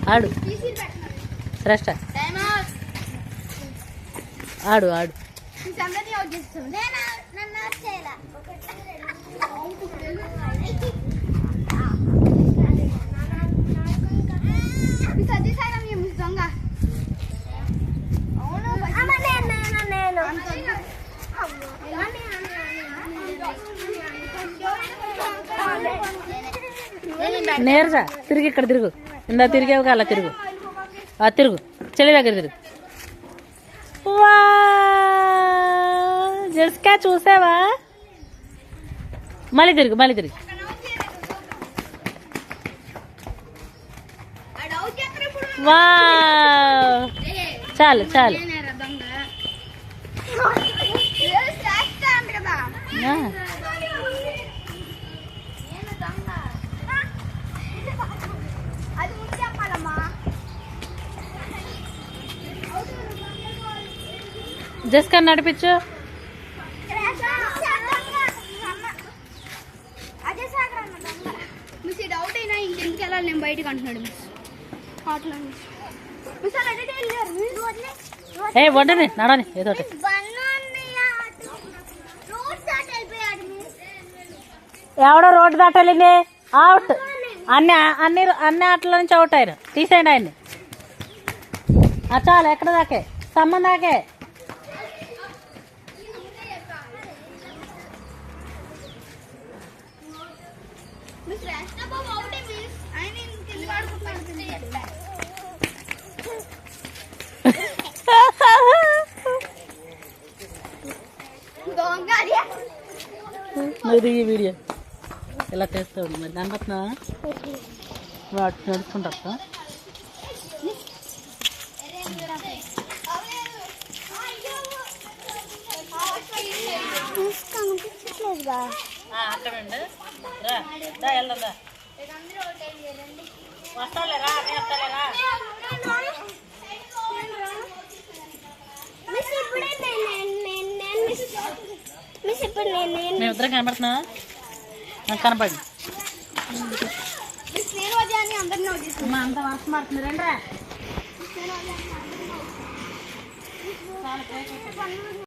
ఆడు శ్రేష్ట ఆడు ఆడు నేరుగా తిరిగి ఇక్కడ తిరుగు ఇందా తిరిగేవుగా అలా తిరుగు తిరుగు చెల్లి దగ్గర తిరుగు జెస్కా చూసావా మళ్ళీ తిరుగు వా చాలు జస్కా నడిపించు డౌట్ అయినా ఇంకెందుకు వెళ్ళాలి నేను బయటకు అంటున్నాడు వండని నడని ఏదో ఎవడో రోడ్డు దాటాలి అవుట్ అన్ని ఆటల నుంచి అవుట్ అయ్యారు తీసేయండి ఆయన్ని చాలు ఎక్కడ దాకే సమ్మం దాకే మరి ఈ వీడియో ఎలా చేస్తావు మరి దాని పట్ల వాటి నడుచుకుంటా మేమిద్దరం కనబడుతున్నా నాకు కనపడి అంత వర్షం పడుతుంది రండి